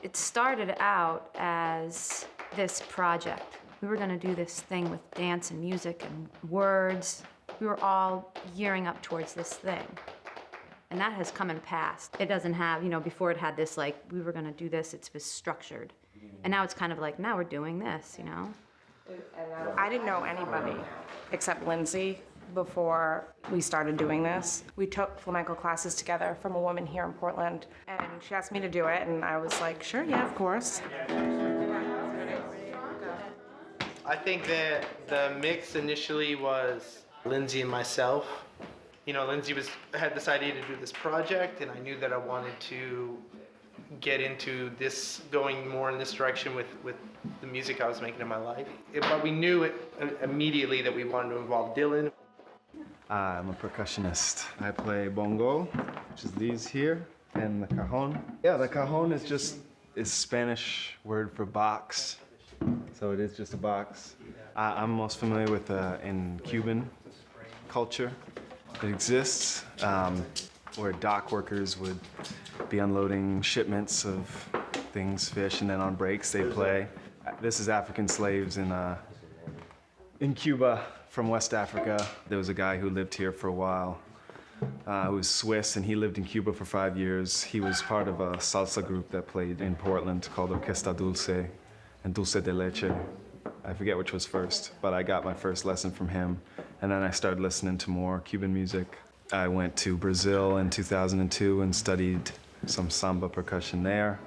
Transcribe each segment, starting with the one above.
It started out as this project. We were gonna do this thing with dance and music and words. We were all gearing up towards this thing. And that has come and passed. It doesn't have, before it had this like, we were gonna do this, it's was structured. And now it's kind of like, now we're doing this, I didn't know anybody except Lindsay before we started doing this. We took flamenco classes together from a woman here in Portland, and she asked me to do it, and I was like, sure, yeah, of course. I think that the mix initially was Lindsay and myself. Lindsay had this idea to do this project, and I knew that I wanted to get into this, going more in this direction with the music I was making in my life. But we knew it immediately that we wanted to involve Dylan. I'm a percussionist. I play bongo, which is these here, and the cajon. Yeah, the cajon is Spanish word for box. So it is just a box. I'm most familiar with in Cuban culture. It exists where dock workers would be unloading shipments of things, fish, and then on breaks they play. This is African slaves in Cuba from West Africa. There was a guy who lived here for a while who was Swiss, and he lived in Cuba for 5 years. He was part of a salsa group that played in Portland called Orquesta Dulce and Dulce de Leche. I forget which was first, but I got my first lesson from him. And then I started listening to more Cuban music. I went to Brazil in 2002 and studied some samba percussion there.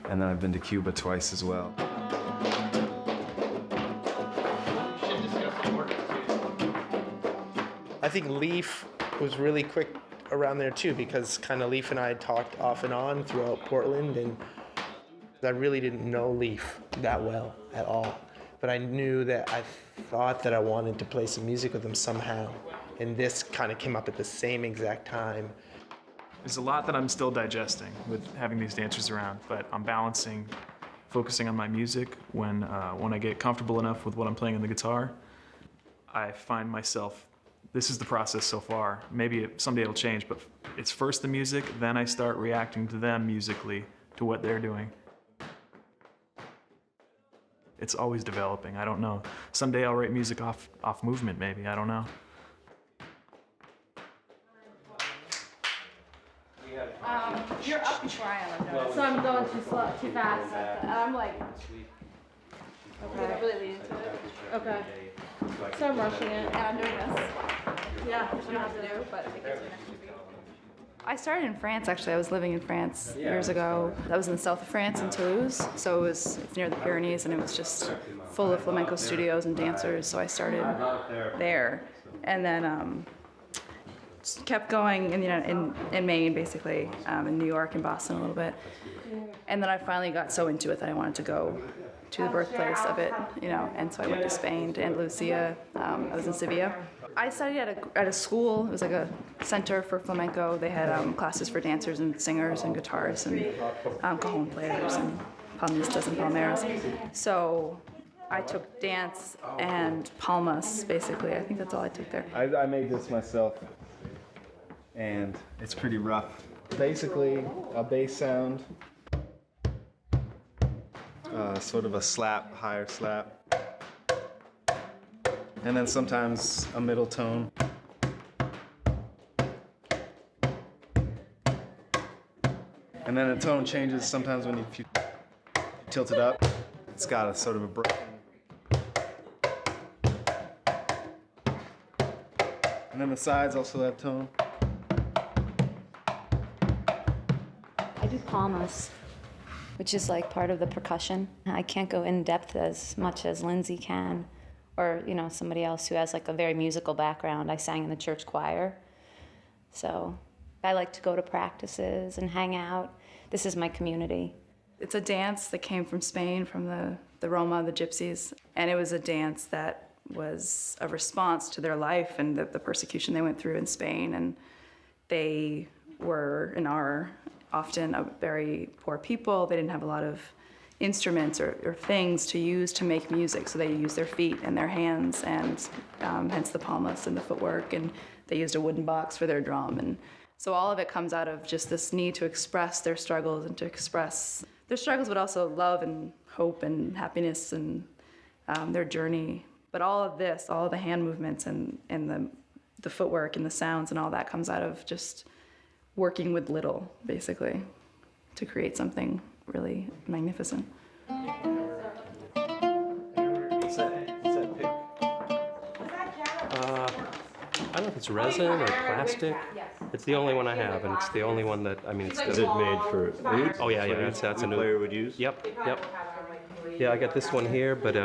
And then I've been to Cuba twice as well. I think Leaf was really quick around there too, because kind of Leaf and I had talked off and on throughout Portland, and I really didn't know Leaf that well at all. But I knew that I thought that I wanted to play some music with him somehow. And this kind of came up at the same exact time. There's a lot that I'm still digesting with having these dancers around, but I'm balancing, focusing on my music. When I get comfortable enough with what I'm playing on the guitar, I find myself, this is the process so far. Maybe someday it'll change, but it's first the music, then I start reacting to them musically, to what they're doing. It's always developing, I don't know. Someday I'll write music off movement maybe, I don't know. You're up before I am, so I'm going too slow, too fast. And I'm like, okay, really lean into it. Okay. So I'm rushing it, and I'm doing this. Yeah, which I don't have to do, but it gives me an extra beat. I started in France, actually. I was living in France years ago. I was in the south of France, in Toulouse, so it's near the Pyrenees, and it was just full of flamenco studios and dancers, so I started there. And then kept going in Maine, basically, in New York and Boston a little bit. And then I finally got so into it that I wanted to go to the birthplace of it, and so I went to Spain, to Andalusia. I was in Sevilla. I studied at a school. It was like a center for flamenco. They had classes for dancers and singers and guitarists and cajon players and palmistas and palmeras. So I took dance and palmas, basically. I think that's all I took there. I made this myself, and it's pretty rough. Basically, a bass sound, sort of a slap, higher slap, and then sometimes a middle tone. And then the tone changes sometimes when you tilt it up. It's got a sort of a break. And then the sides also have tone. I do palmas, which is like part of the percussion. I can't go in depth as much as Lindsay can, or somebody else who has like a very musical background. I sang in the church choir, so I like to go to practices and hang out. This is my community. It's a dance that came from Spain, from the Roma, the Gypsies, and it was a dance that was a response to their life and the persecution they went through in Spain, and they were and are often a very poor people. They didn't have a lot of instruments or things to use to make music, so they used their feet and their hands, and hence the palmas and the footwork, and they used a wooden box for their drum. And So all of it comes out of just this need to express their struggles and to express their struggles, but also love and hope and happiness and their journey. But all of this, all of the hand movements and the footwork and the sounds and all that comes out of just working with little, basically, to create something really magnificent. What's that pick? I don't know if it's resin or plastic. It's the only one I have, and it's the only one that, I mean, it's Is it made for oud? Oh yeah, that's a new player would use? Yep. Yeah, I got this one here, but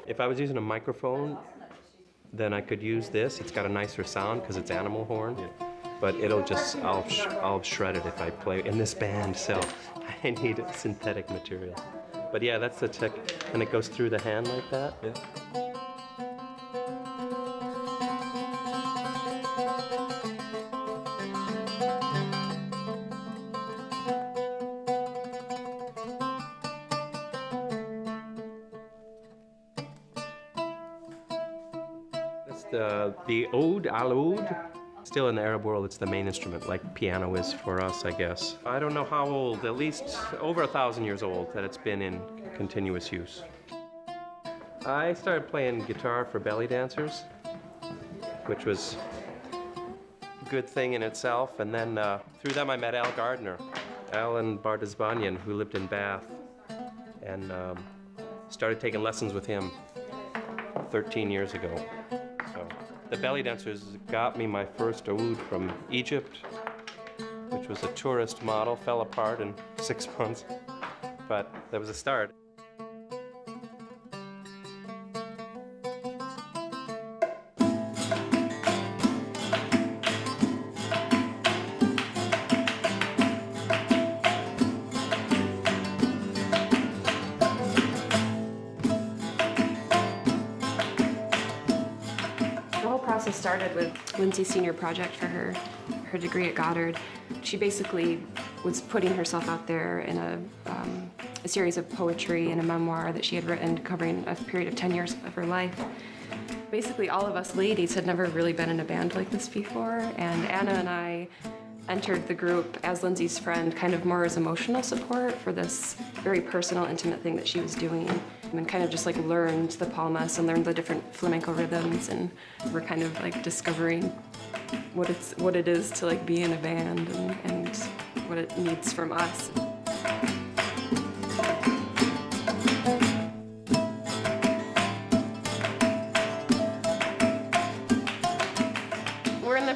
if I was using a microphone, then I could use this. It's got a nicer sound because it's animal horn, but I'll shred it if I play in this band, so I need synthetic material. But yeah, that's the tech, and it goes through the hand like that. Yeah. The oud, al-oud. Still in the Arab world, it's the main instrument, like piano is for us, I guess. I don't know how old, at least over 1,000 years old, that it's been in continuous use. I started playing guitar for belly dancers, which was a good thing in itself, and then through them I met Al Gardner, Alan Bardesbanian, who lived in Bath, and started taking lessons with him 13 years ago. So the belly dancers got me my first oud from Egypt, which was a tourist model, fell apart in 6 months, but that was a start. Started with Lindsay's senior project for her degree at Goddard. She basically was putting herself out there in a series of poetry and a memoir that she had written covering a period of 10 years of her life. Basically, all of us ladies had never really been in a band like this before, and Anna and I entered the group as Lindsay's friend, kind of more as emotional support for this very personal, intimate thing that she was doing, and kind of just like learned the palmas and learned the different flamenco rhythms, and we're kind of like discovering what it is to like be in a band and what it needs from us.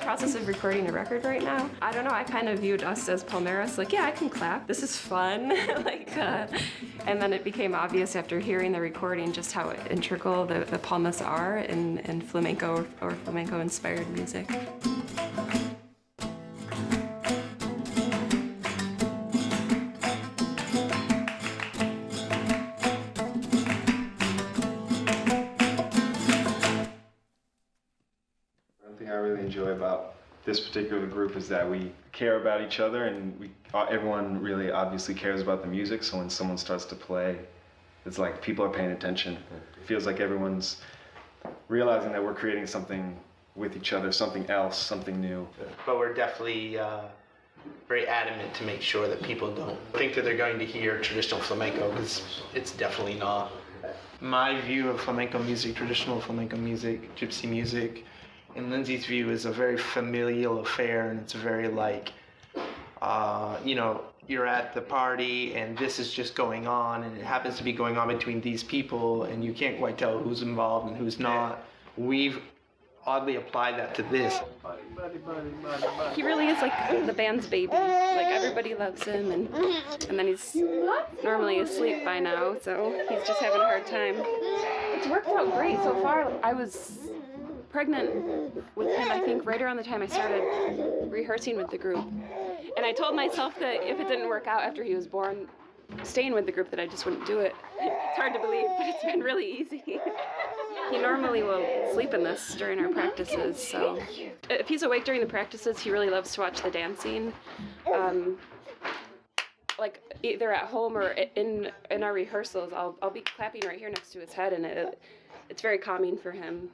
Process of recording a record right now. I don't know, I kind of viewed us as Palmeras, like, yeah, I can clap, this is fun. And then it became obvious after hearing the recording just how integral the palmas are in flamenco or flamenco-inspired music. Enjoy about this particular group is that we care about each other, and everyone really obviously cares about the music, so when someone starts to play, it's like people are paying attention. It feels like everyone's realizing that we're creating something with each other, something else, something new. But we're definitely very adamant to make sure that people don't think that they're going to hear traditional flamenco, because it's definitely not. My view of flamenco music, traditional flamenco music, gypsy music, in Lindsay's view, is a very familial affair, and it's very like, you're at the party and this is just going on, and it happens to be going on between these people, and you can't quite tell who's involved and who's not. We've oddly applied that to this. He really is like the band's baby. Like everybody loves him, and then he's normally asleep by now, so he's just having a hard time. It's worked out great so far. I was pregnant with him, I think, right around the time I started rehearsing with the group. And I told myself that if it didn't work out after he was born, staying with the group, that I just wouldn't do it. It's hard to believe, but it's been really easy. He normally will sleep in this during our practices, so if he's awake during the practices, he really loves to watch the dancing. Like either at home or in our rehearsals, I'll be clapping right here next to his head, and it's very calming for him.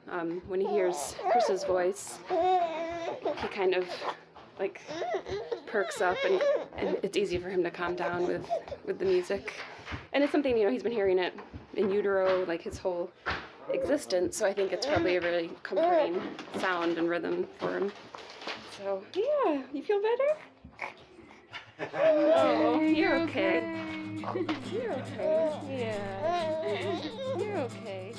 When he hears Chris's voice, he kind of like perks up, and it's easy for him to calm down with the music. And it's something, he's been hearing it in utero like his whole existence, so I think it's probably a really comforting sound and rhythm for him. So yeah, you feel better? Oh, you're okay. You're okay. Yeah. You're okay.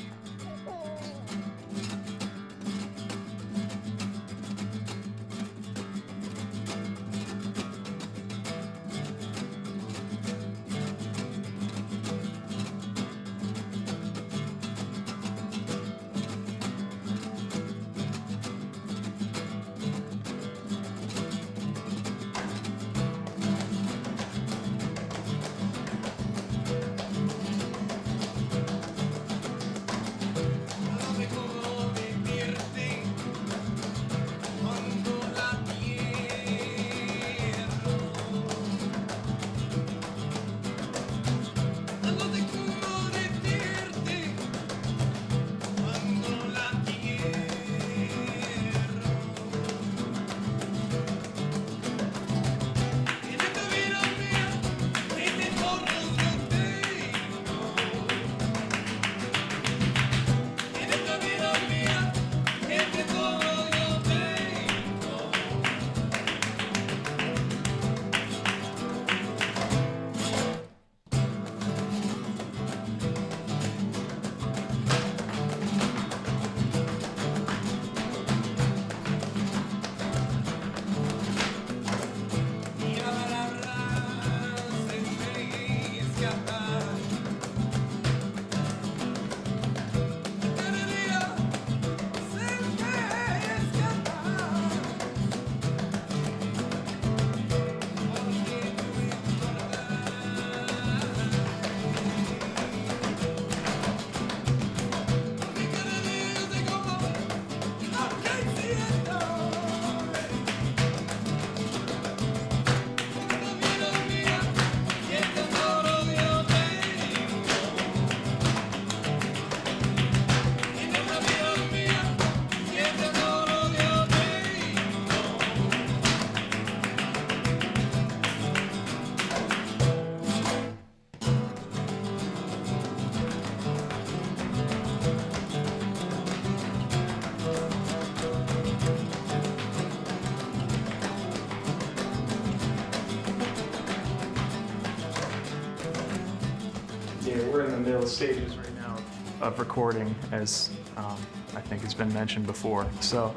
Yeah, we're in the middle stages right now of recording, as I think has been mentioned before. So,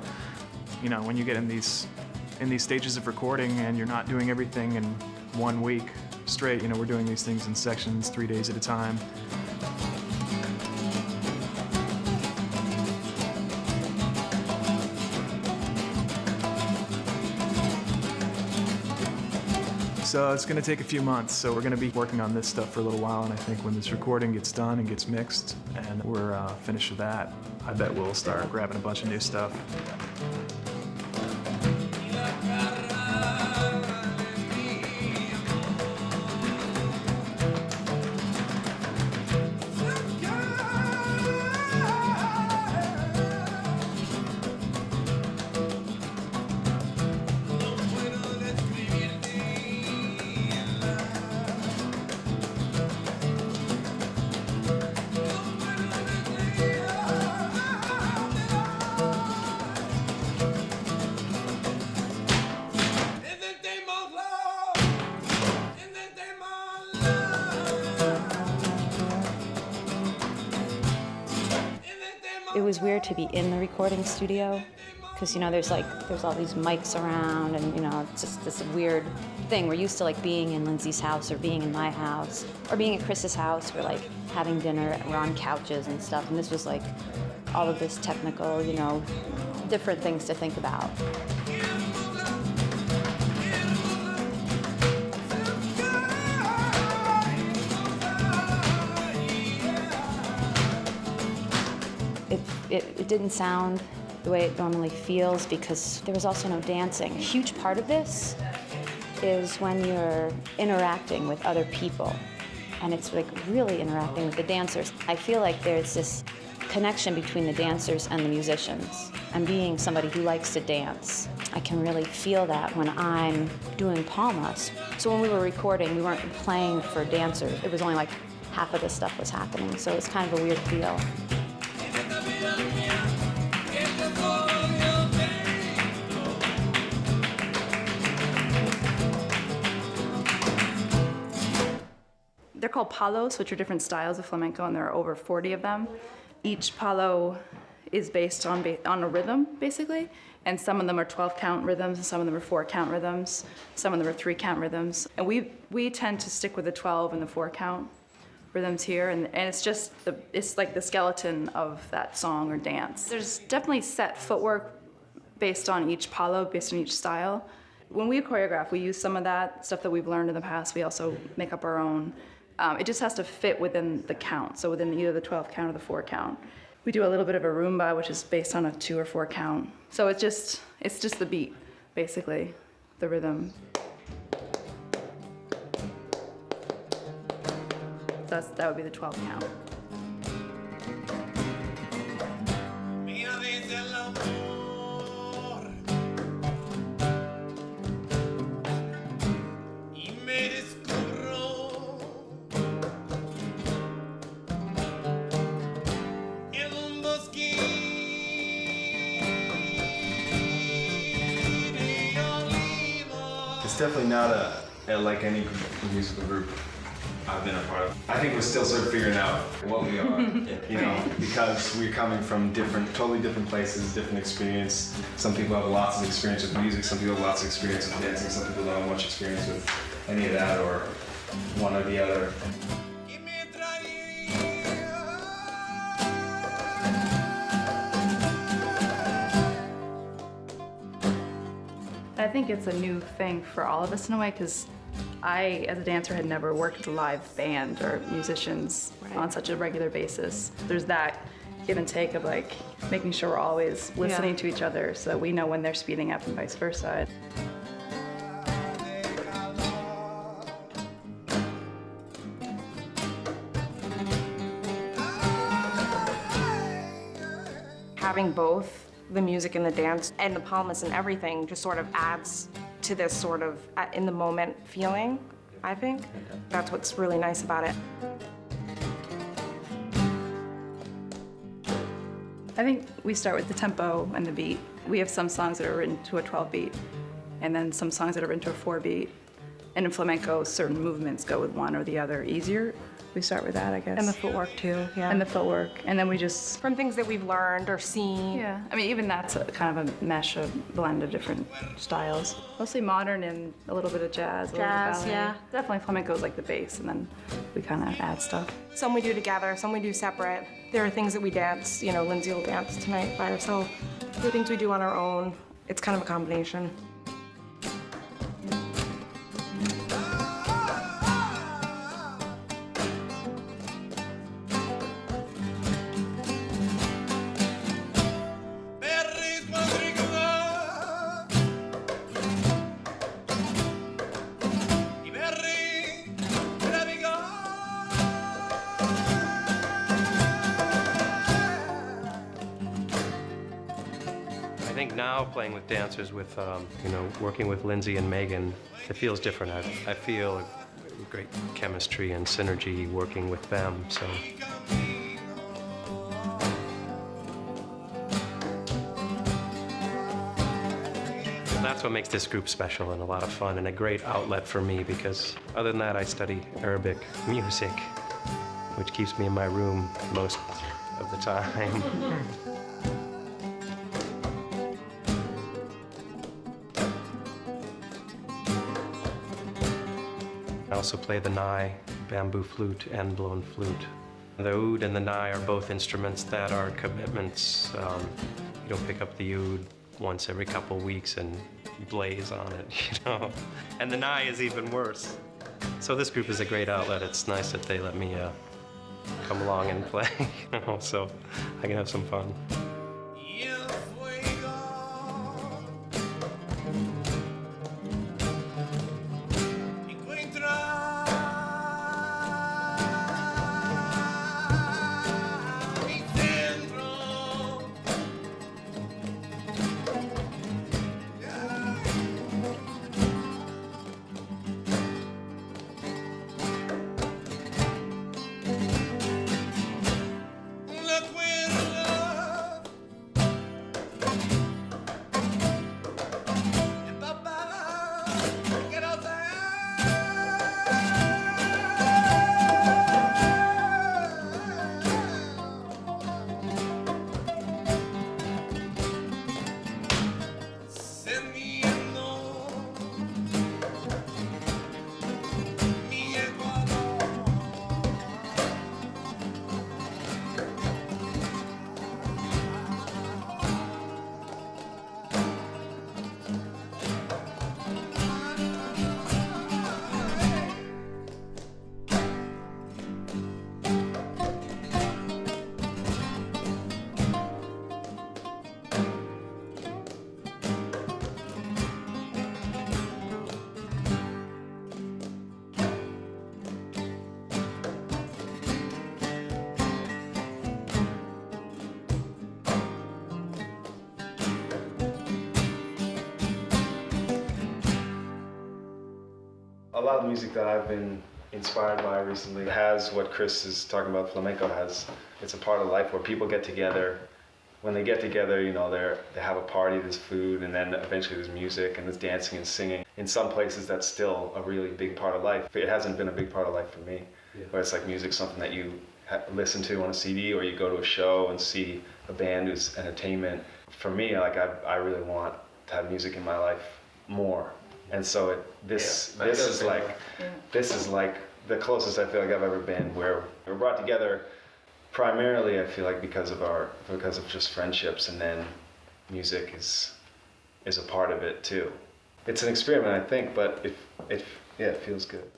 when you get in these stages of recording and you're not doing everything in 1 week straight, we're doing these things in sections, 3 days at a time. So it's going to take a few months, so we're going to be working on this stuff for a little while, and I think when this recording gets done and gets mixed and we're finished with that, I bet we'll start grabbing a bunch of new stuff. It was weird to be in the recording studio because, there's all these mics around and, it's just this weird thing. We're used to being in Lindsay's house or being in my house or being at Chris's house. We're having dinner, we're on couches and stuff. And this was all of this technical, different things to think about. It didn't sound the way it normally feels because there was also no dancing. A huge part of this is when you're interacting with other people, and it's really interacting with the dancers. I feel like there's this connection between the dancers and the musicians. And being somebody who likes to dance, I can really feel that when I'm doing palmas. So when we were recording, we weren't playing for dancers. It was only like half of the stuff was happening, so it's kind of a weird feel. They're called palos, which are different styles of flamenco, and there are over 40 of them. Each palo is based on a rhythm, basically, and some of them are 12-count rhythms, and some of them are 4-count rhythms, some of them are 3-count rhythms. And we tend to stick with the 12 and the 4-count rhythms here, and it's just it's like the skeleton of that song or dance. There's definitely set footwork based on each palo, based on each style. When we choreograph, we use some of that stuff that we've learned in the past. We also make up our own. It just has to fit within the count, so within either the 12 count or the 4 count. We do a little bit of a rumba, which is based on a 2 or 4 count. So it's just the beat, basically, the rhythm. That would be the 12 count. It's definitely not like any musical group I've been a part of. I think we're still sort of figuring out what we are, you know, because we're coming from totally different places, different experience. Some people have lots of experience with music, some people have lots of experience with dancing, some people don't have much experience with any of that or one or the other. I think it's a new thing for all of us in a way, because I, as a dancer, had never worked with a live band or musicians on such a regular basis. There's that give and take of like making sure we're always listening to each other so that we know when they're speeding up and vice versa. Having both the music and the dance and the palmas and everything just sort of adds to this sort of in the moment feeling, I think. That's what's really nice about it. I think we start with the tempo and the beat. We have some songs that are written to a 12 beat, and then some songs that are written to a 4 beat. And in flamenco, certain movements go with one or the other easier. We start with that, I guess. And the footwork too, yeah. And the footwork. And then we just... From things that we've learned or seen. Yeah, I mean, even that's kind of a mesh, a blend of different styles. Mostly modern and a little bit of jazz, a little bit of ballet. Yeah. Definitely flamenco is like the base, and then we kind of add stuff. Some we do together, some we do separate. There are things that we dance, you know, Lindsay will dance tonight by herself. There are things we do on our own. It's kind of a combination. I think now playing with dancers, with you know, working with Lindsay and Megan, it feels different. I feel a great chemistry and synergy working with them. So. That's what makes this group special and a lot of fun and a great outlet for me, because other than that, I study Arabic music, which keeps me in my room most of the time. I also play the nai, bamboo flute, and blown flute. The oud and the nai are both instruments that are commitments. You don't pick up the oud once every couple weeks and blaze on it, you know? And the nai is even worse. So this group is a great outlet. It's nice that they let me come along and play, you know, so I can have some fun. A lot of the music that I've been inspired by recently has what Chris is talking about. Flamenco has. It's a part of life where people get together. When they get together, you know, they have a party, there's food, and then eventually there's music and there's dancing and singing. In some places, that's still a really big part of life. It hasn't been a big part of life for me, where it's like music, something that you listen to on a CD, or you go to a show and see a band who's entertainment. For me, like I really want to have music in my life more, and so this is like the closest I feel like I've ever been, where we're brought together. Primarily, I feel like because of just friendships, and then music is a part of it too. It's an experiment, I think, but it feels good.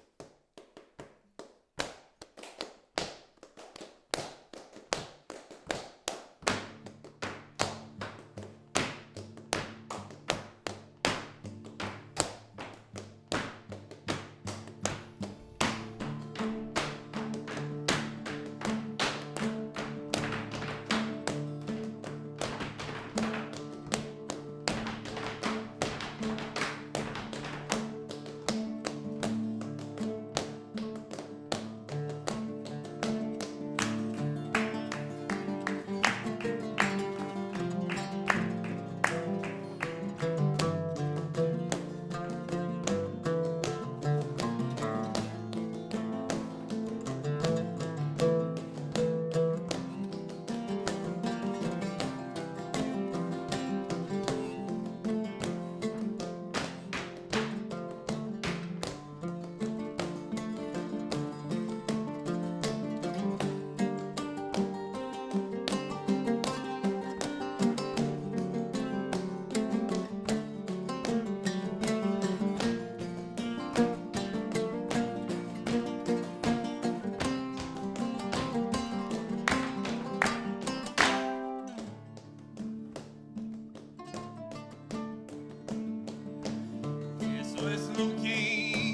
Eso es lo que